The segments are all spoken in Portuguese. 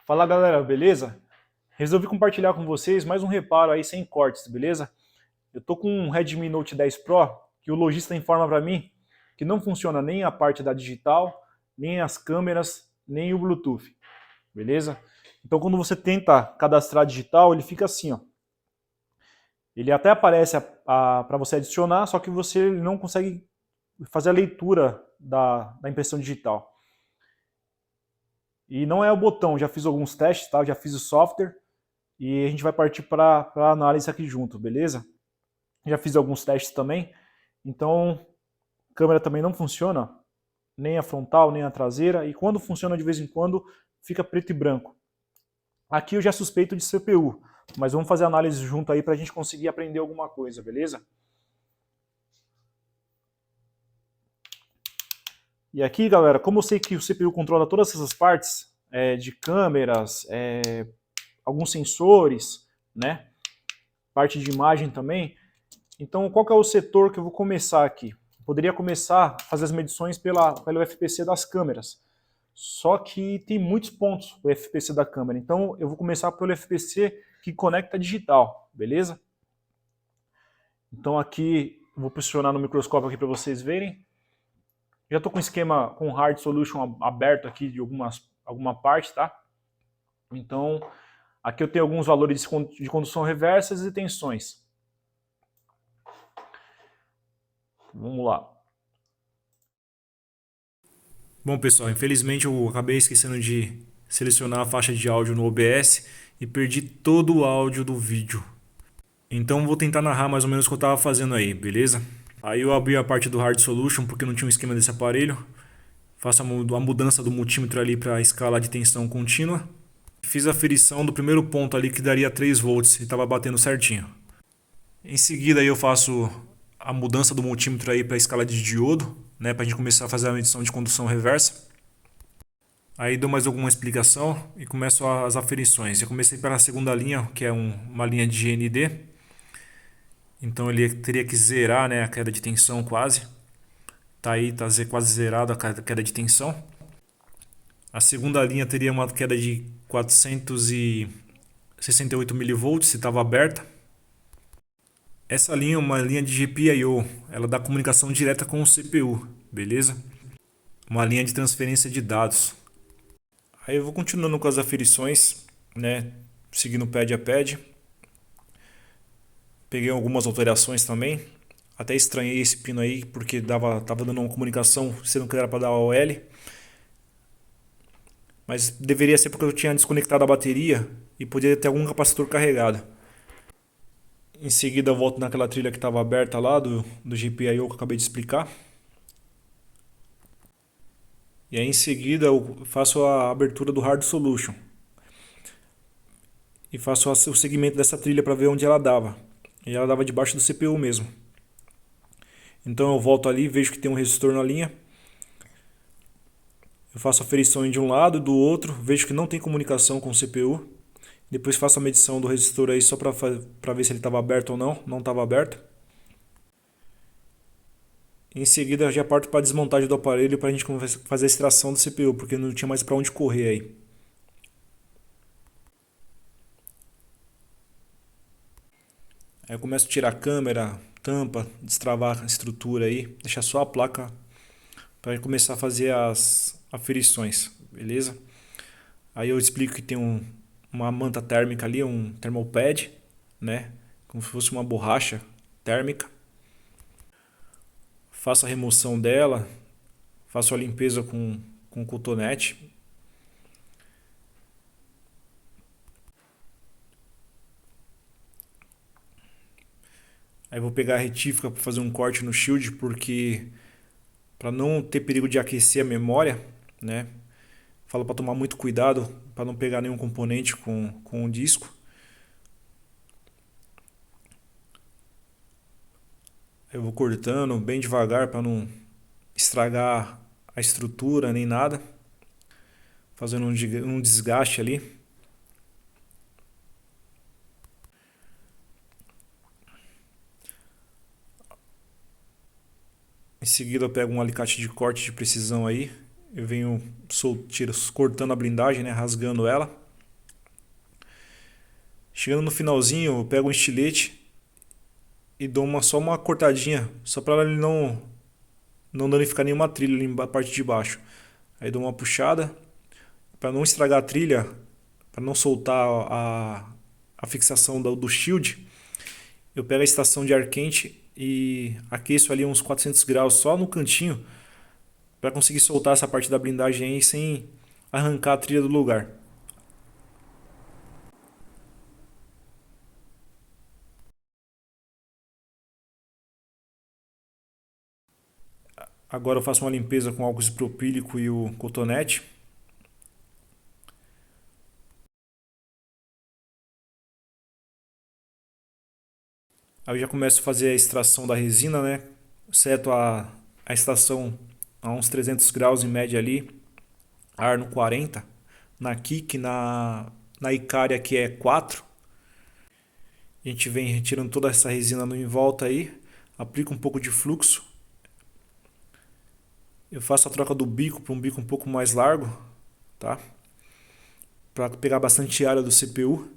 Fala galera, beleza? Resolvi compartilhar com vocês mais um reparo aí sem cortes, beleza? Eu tô com um Redmi Note 10 Pro que o lojista informa para mim que não funciona nem a parte da digital, nem as câmeras, nem o Bluetooth, beleza? Então quando você tenta cadastrar digital, ele fica assim, ó. Ele até aparece para você adicionar, só que você não consegue fazer a leitura da impressão digital. E não é o botão, já fiz alguns testes, tá? Já fiz o software e a gente vai partir para a análise aqui junto, beleza? Já fiz alguns testes também, então a câmera também não funciona, nem a frontal, nem a traseira, e quando funciona de vez em quando, fica preto e branco. Aqui eu já suspeito de CPU, mas vamos fazer a análise junto aí para a gente conseguir aprender alguma coisa, beleza? E aqui, galera, como eu sei que o CPU controla todas essas partes, de câmeras, alguns sensores, né? Parte de imagem também. Então, qual que é o setor que eu vou começar aqui? Eu poderia começar a fazer as medições pelo FPC das câmeras. Só que tem muitos pontos o FPC da câmera. Então, eu vou começar pelo FPC que conecta digital, beleza? Então, aqui, eu vou posicionar no microscópio aqui para vocês verem. Já estou com o esquema com Hard Solution aberto aqui de alguma parte, tá? Então, aqui eu tenho alguns valores de condução reversas e tensões. Vamos lá. Bom, pessoal, infelizmente eu acabei esquecendo de selecionar a faixa de áudio no OBS e perdi todo o áudio do vídeo. Então vou tentar narrar mais ou menos o que eu estava fazendo aí, beleza? Aí eu abri a parte do Hard Solution porque não tinha um esquema desse aparelho. Faço a mudança do multímetro ali para a escala de tensão contínua. Fiz a aferição do primeiro ponto ali que daria 3 volts e estava batendo certinho. Em seguida aí eu faço a mudança do multímetro aí para a escala de diodo, né, para a gente começar a fazer a medição de condução reversa. Aí dou mais alguma explicação e começo as aferições. Eu comecei pela segunda linha, que é uma linha de GND. Então ele teria que zerar, né, a queda de tensão quase. Tá aí, tá quase zerado a queda de tensão. A segunda linha teria uma queda de 468 milivolts se estava aberta. Essa linha é uma linha de GPIO, ela dá comunicação direta com o CPU, beleza? Uma linha de transferência de dados. Aí eu vou continuando com as aferições, né, seguindo pad a pad. Peguei algumas alterações também. Até estranhei esse pino aí porque tava dando uma comunicação sendo que era para dar OL. Mas deveria ser porque eu tinha desconectado a bateria e poderia ter algum capacitor carregado. Em seguida eu volto naquela trilha que estava aberta lá do GPIO que eu acabei de explicar. E aí em seguida eu faço a abertura do Hard Solution. E faço o segmento dessa trilha para ver onde ela dava. E ela dava debaixo do CPU mesmo. Então eu volto ali, vejo que tem um resistor na linha. Eu faço a aferição de um lado e do outro, vejo que não tem comunicação com o CPU. Depois faço a medição do resistor aí só para ver se ele estava aberto ou não. Não estava aberto. Em seguida já parto para a desmontagem do aparelho para a gente fazer a extração do CPU, porque não tinha mais para onde correr aí. Aí eu começo a tirar a câmera, tampa, destravar a estrutura aí, deixar só a placa para começar a fazer as aferições, beleza? Aí eu explico que tem uma manta térmica ali, um thermal pad, né? Como se fosse uma borracha térmica. Faço a remoção dela, faço a limpeza com cotonete. Aí vou pegar a retífica para fazer um corte no shield, porque para não ter perigo de aquecer a memória, né? Falo para tomar muito cuidado para não pegar nenhum componente com o disco. Eu vou cortando bem devagar para não estragar a estrutura nem nada. Fazendo um desgaste ali. Em seguida eu pego um alicate de corte de precisão aí. Eu venho cortando a blindagem, né, rasgando ela. Chegando no finalzinho, eu pego um estilete e dou só uma cortadinha, só para ele não danificar nenhuma trilha ali na parte de baixo. Aí dou uma puxada para não estragar a trilha, para não soltar a fixação do shield. Eu pego a estação de ar quente e aqueço ali uns 400 graus só no cantinho para conseguir soltar essa parte da blindagem aí sem arrancar a trilha do lugar. Agora eu faço uma limpeza com álcool isopropílico e o cotonete. Aí eu já começo a fazer a extração da resina, né? Seto a estação a uns 300 graus em média ali, ar no 40. Na Kik, na Icária que é 4. A gente vem retirando toda essa resina no em volta aí, aplica um pouco de fluxo. Eu faço a troca do bico para um bico um pouco mais largo, tá? Para pegar bastante área do CPU.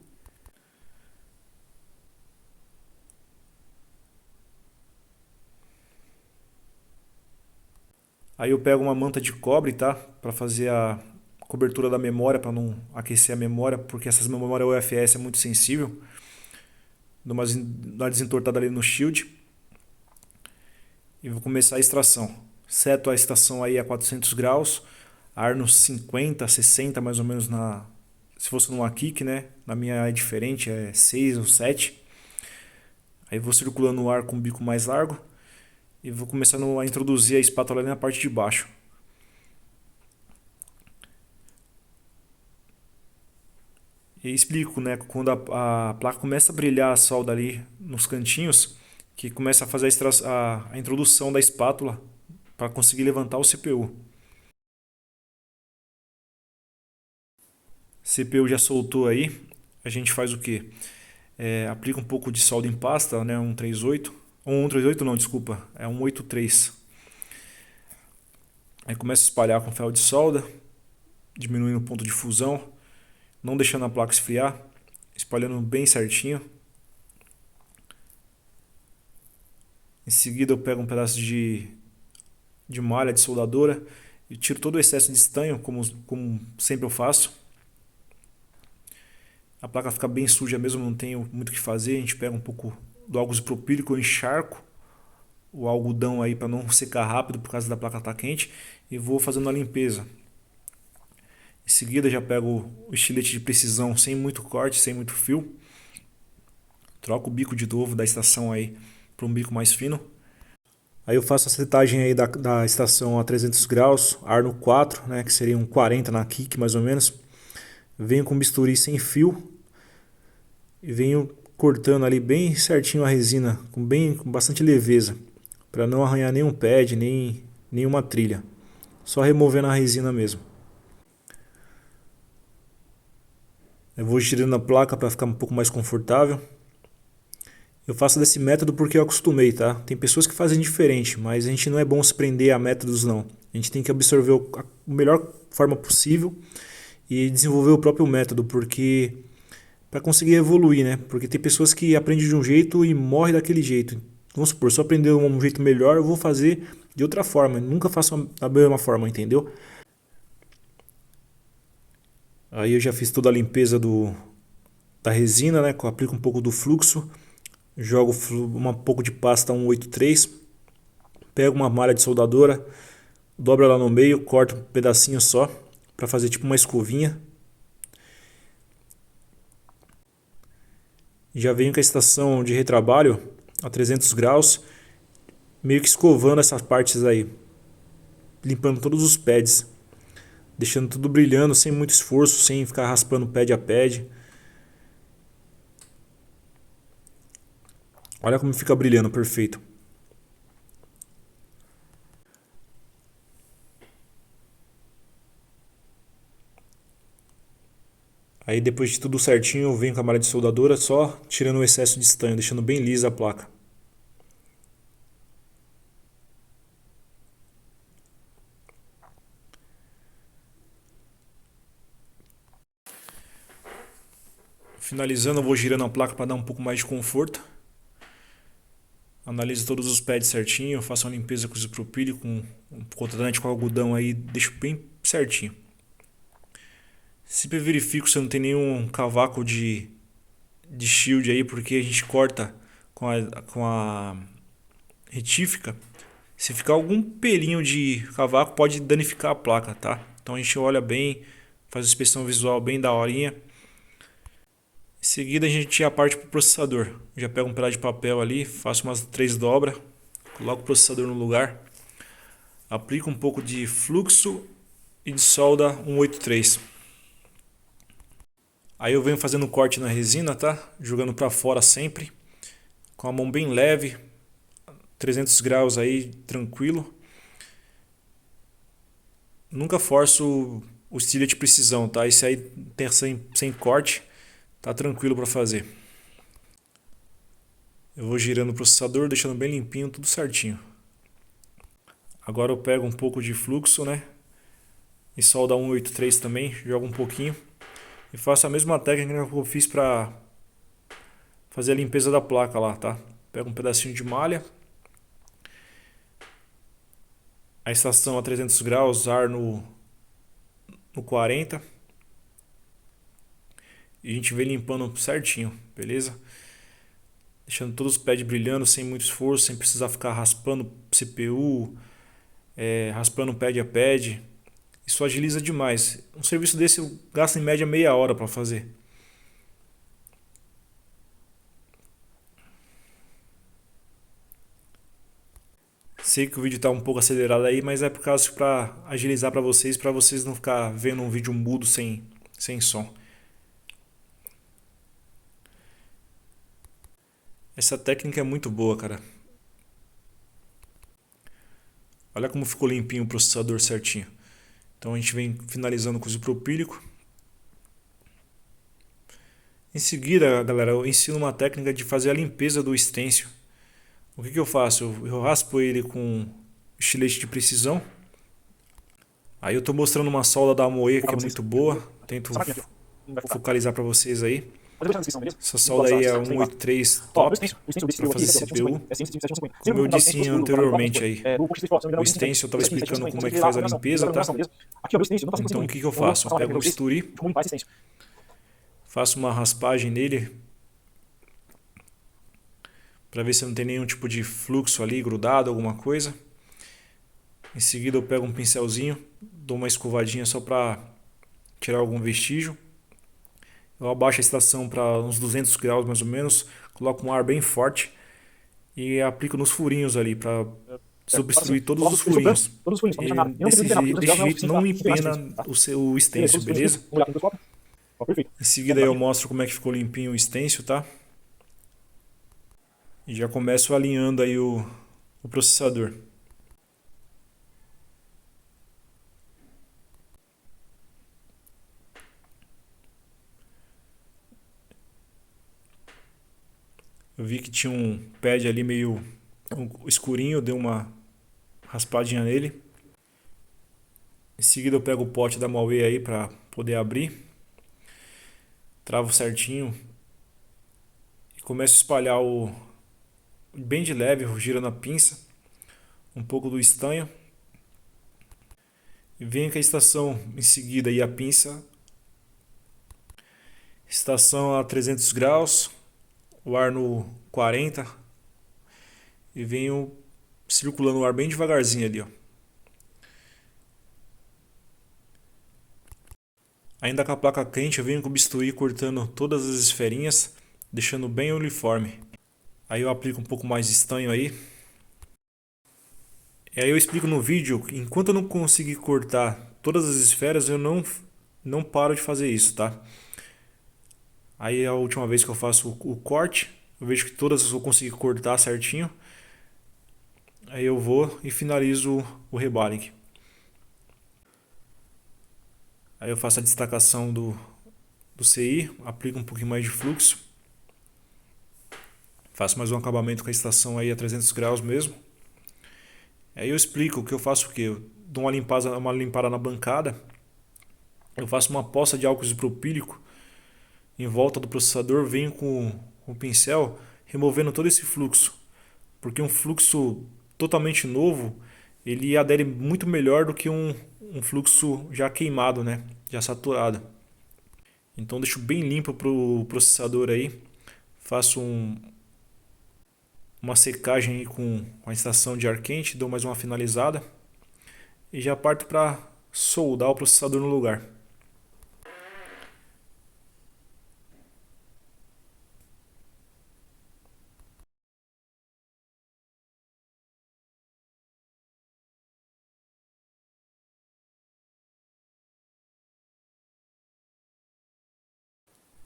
Aí eu pego uma manta de cobre, tá? Para fazer a cobertura da memória, para não aquecer a memória, porque essas memórias UFS é muito sensível. Dou uma desentortada ali no shield e vou começar a extração. Seto a estação aí a 400 graus, ar nos 50, 60 mais ou menos se fosse numa kick, né? Na minha é diferente, é 6 ou 7. Aí vou circulando o ar com o bico mais largo e vou começando a introduzir a espátula ali na parte de baixo. E explico, né, quando a placa começa a brilhar a solda ali nos cantinhos, que começa a fazer a introdução da espátula para conseguir levantar o CPU. CPU já soltou aí, a gente faz o quê? Aplica um pouco de solda em pasta, né, 138, ou 138 não, desculpa, é 183. Aí começa a espalhar com ferro de solda, diminuindo o ponto de fusão, não deixando a placa esfriar, espalhando bem certinho. Em seguida eu pego um pedaço de malha de soldadora e tiro todo o excesso de estanho, como sempre eu faço. A placa fica bem suja mesmo, não tenho muito o que fazer. A gente pega um pouco do álcool isopropílico, eu encharco o algodão aí para não secar rápido por causa da placa estar quente e vou fazendo a limpeza. Em seguida já pego o estilete de precisão sem muito corte, sem muito fio. Troco o bico de novo da estação aí para um bico mais fino. Aí eu faço a setagem aí da estação a 300 graus, ar no 4, né, que seria um 40 na kick mais ou menos. Venho com bisturi sem fio e venho cortando ali bem certinho a resina, com bastante leveza, para não arranhar nenhum pad, nem nenhuma trilha. Só removendo a resina mesmo. Eu vou girando a placa para ficar um pouco mais confortável. Eu faço desse método porque eu acostumei, tá? Tem pessoas que fazem diferente, mas a gente não é bom se prender a métodos não. A gente tem que absorver a melhor forma possível e desenvolver o próprio método, porque para conseguir evoluir, né? Porque tem pessoas que aprendem de um jeito e morrem daquele jeito. Vamos supor, se eu aprender um jeito melhor, eu vou fazer de outra forma. Eu nunca faço da mesma forma, entendeu? Aí eu já fiz toda a limpeza da resina, né? Eu aplico um pouco do fluxo, jogo um pouco de pasta 183, pego uma malha de soldadora, dobro ela no meio, corto um pedacinho só para fazer tipo uma escovinha. Já venho com a estação de retrabalho a 300 graus, meio que escovando essas partes aí, limpando todos os pads, deixando tudo brilhando sem muito esforço, sem ficar raspando pad a pad. Olha como fica brilhando, perfeito. Aí depois de tudo certinho, eu venho com a malha de soldadora só tirando o excesso de estanho, deixando bem lisa a placa. Finalizando, eu vou girando a placa para dar um pouco mais de conforto. Analiso todos os pads certinho, faço uma limpeza com isopropílico, com um cotonete com algodão aí, deixo bem certinho. Sempre verifico se não tem nenhum cavaco de shield aí, porque a gente corta com a retífica. Se ficar algum pelinho de cavaco, pode danificar a placa, tá? Então a gente olha bem, faz a inspeção visual bem daorinha. Em seguida a gente já parte para o processador. Já pego um pedaço de papel ali, faço umas 3 dobras, coloco o processador no lugar, aplico um pouco de fluxo e de solda 183. Aí eu venho fazendo corte na resina, tá? Jogando para fora sempre, com a mão bem leve, 300 graus aí, tranquilo. Nunca forço o stillet de precisão, tá? Esse aí tem sem corte, tá tranquilo para fazer. Eu vou girando o processador, deixando bem limpinho, tudo certinho. Agora eu pego um pouco de fluxo, né? E solda 183 também, jogo um pouquinho. E faço a mesma técnica que eu fiz para fazer a limpeza da placa lá, tá? Pego um pedacinho de malha. A estação a 300 graus, ar no 40. E a gente vem limpando certinho, beleza? Deixando todos os pads brilhando sem muito esforço, sem precisar ficar raspando CPU, raspando pad a pad. Isso agiliza demais. Um serviço desse eu gasto em média meia hora para fazer. Sei que o vídeo está um pouco acelerado aí, mas é por causa para agilizar para vocês não ficar vendo um vídeo mudo sem som. Essa técnica é muito boa, cara. Olha como ficou limpinho o processador certinho. Então a gente vem finalizando com o isopropílico. Em seguida, galera, eu ensino uma técnica de fazer a limpeza do stencil. O que eu faço? Eu raspo ele com estilete de precisão. Aí eu estou mostrando uma solda da Moe que é muito boa. Tento focalizar para vocês aí. Essa solda aí é 183 top para fazer CPU. Como eu disse anteriormente aí, o stencil eu estava explicando como é que faz a limpeza, tá? Então o que eu faço? Eu pego um bisturi, faço uma raspagem nele para ver se não tem nenhum tipo de fluxo ali grudado, alguma coisa. Em seguida eu pego um pincelzinho, dou uma escovadinha só para tirar algum vestígio. Eu abaixo a estação para uns 200 graus mais ou menos, coloco um ar bem forte e aplico nos furinhos ali para substituir todos os furinhos. Desse jeito não empena o stencil, beleza? Em seguida eu mostro como é que ficou limpinho o stencil, tá? E já começo alinhando aí o processador. Eu vi que tinha um pad ali meio escurinho, dei uma raspadinha nele. Em seguida eu pego o pote da Moe aí para poder abrir. Travo certinho. E começo a espalhar bem de leve, girando a pinça. Um pouco do estanho. E venho com a estação em seguida e a pinça. Estação a 300 graus. O ar no 40 e venho circulando o ar bem devagarzinho ali, ó. Ainda com a placa quente eu venho com o bisturi cortando todas as esferinhas, deixando bem uniforme. Aí eu aplico um pouco mais de estanho aí. E aí eu explico no vídeo, enquanto eu não conseguir cortar todas as esferas, eu não paro de fazer isso, tá? Aí a última vez que eu faço o corte, eu vejo que todas eu consegui cortar certinho. Aí eu vou e finalizo o rebaling. Aí eu faço a destacação do CI, aplico um pouquinho mais de fluxo. Faço mais um acabamento com a estação aí a 300 graus mesmo. Aí eu explico que eu faço o que? Eu dou uma limpada na bancada. Eu faço uma poça de álcool isopropílico em volta do processador, venho com o pincel removendo todo esse fluxo, porque um fluxo totalmente novo ele adere muito melhor do que um fluxo já queimado, né? Já saturado. Então deixo bem limpo para o processador aí, faço uma secagem aí com a estação de ar quente, dou mais uma finalizada e já parto para soldar o processador no lugar.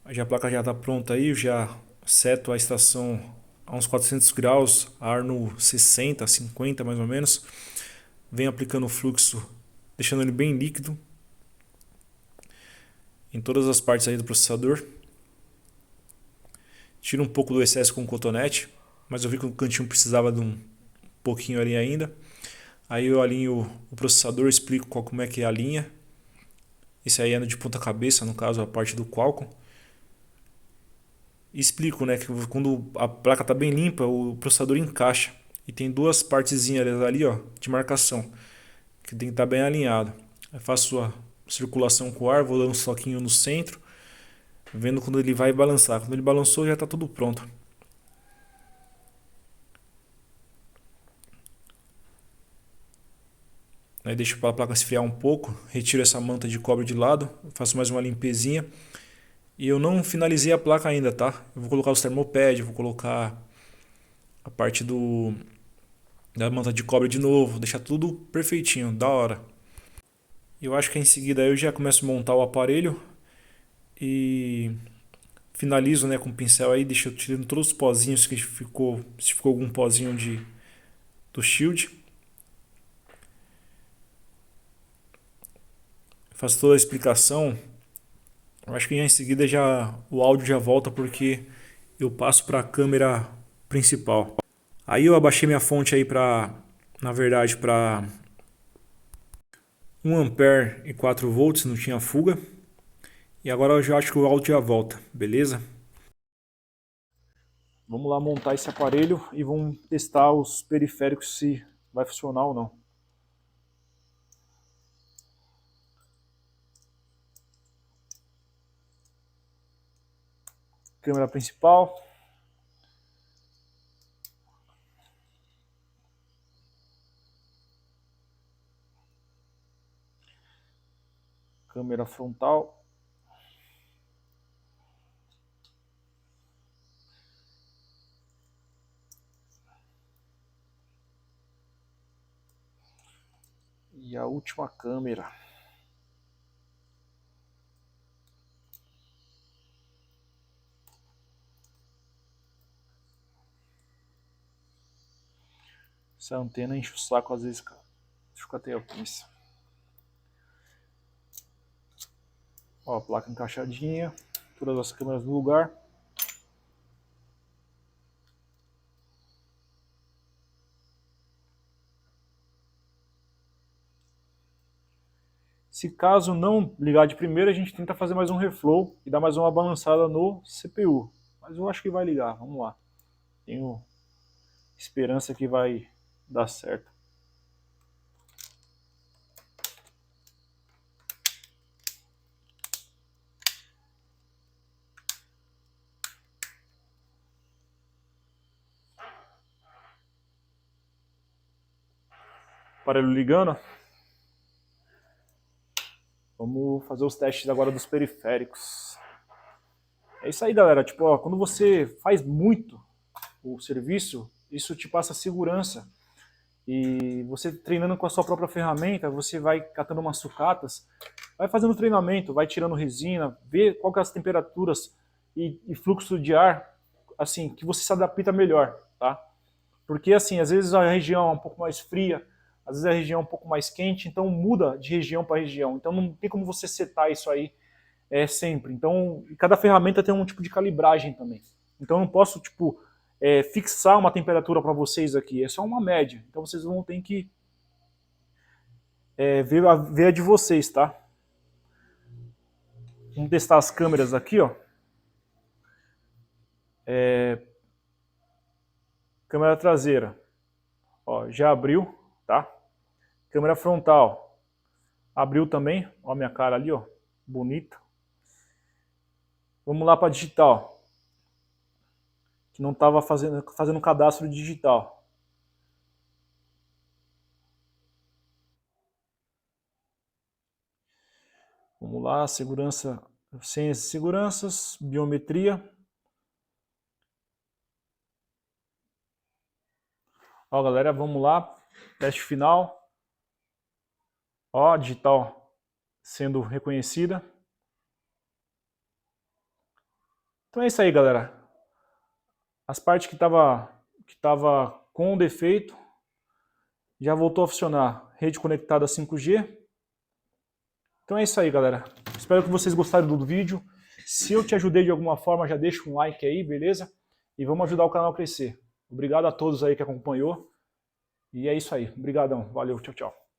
A placa já está pronta aí, eu já seto a estação a uns 400 graus, ar no 60, 50 mais ou menos. Venho aplicando o fluxo, deixando ele bem líquido em todas as partes aí do processador. Tiro um pouco do excesso com o cotonete, mas eu vi que o cantinho precisava de um pouquinho ali ainda. Aí eu alinho o processador, explico como é que é a linha. Esse aí é de ponta cabeça, no caso a parte do Qualcomm. E explico, né, que quando a placa está bem limpa, o processador encaixa. E tem duas partezinhas ali, ó, de marcação, que tem que estar bem alinhado. Eu faço a circulação com o ar, vou dando um toquinho no centro, vendo quando ele vai balançar. Quando ele balançou, já está tudo pronto. Aí deixo a placa esfriar um pouco, retiro essa manta de cobre de lado, faço mais uma limpezinha. E eu não finalizei a placa ainda, tá? Eu vou colocar os termopads, vou colocar a parte da manta de cobre de novo, deixar tudo perfeitinho, da hora. Eu acho que em seguida eu já começo a montar o aparelho e finalizo, né, com o pincel aí, deixo tirando todos os pozinhos que ficou, se ficou algum pozinho do shield. Faço toda a explicação. Eu acho que já em seguida já o áudio já volta porque eu passo para a câmera principal. Aí eu abaixei minha fonte aí para, na verdade, para 1 ampere e 4 volts, não tinha fuga. E agora eu já acho que o áudio já volta, beleza? Vamos lá montar esse aparelho e vamos testar os periféricos se vai funcionar ou não. Câmera principal. Câmera frontal. E a última câmera. Essa antena enche o saco às vezes, cara. Deixa eu ficar até a pinça. Ó, a placa encaixadinha. Todas as câmeras no lugar. Se caso não ligar de primeira, a gente tenta fazer mais um reflow e dar mais uma balançada no CPU. Mas eu acho que vai ligar, vamos lá. Tenho esperança que vai dar certo. Aparelho ligando. Vamos fazer os testes agora dos periféricos. É isso aí, galera. Tipo, ó, quando você faz muito o serviço, isso te passa segurança. E você treinando com a sua própria ferramenta, você vai catando umas sucatas, vai fazendo treinamento, vai tirando resina, vê qual que é as temperaturas e fluxo de ar, assim, que você se adapta melhor, tá? Porque, assim, às vezes a região é um pouco mais fria, às vezes a região é um pouco mais quente, então muda de região para região. Então não tem como você setar isso aí sempre. Então, cada ferramenta tem um tipo de calibragem também. Então eu não posso, tipo, fixar uma temperatura para vocês aqui, é só uma média. Então vocês vão ter que ver a de vocês, tá? Vamos testar as câmeras aqui, ó. Câmera traseira, ó, já abriu, tá? Câmera frontal, abriu também, ó a minha cara ali, ó, bonita. Vamos lá para digital, que não estava fazendo cadastro digital. Vamos lá, segurança, senhas e seguranças, biometria. Ó, galera, vamos lá, teste final. Ó, digital sendo reconhecida. Então é isso aí, galera. As partes que tava com defeito já voltou a funcionar. Rede conectada 5G. Então é isso aí, galera. Espero que vocês gostaram do vídeo. Se eu te ajudei de alguma forma, já deixa um like aí, beleza? E vamos ajudar o canal a crescer. Obrigado a todos aí que acompanhou. E é isso aí. Obrigadão. Valeu. Tchau, tchau.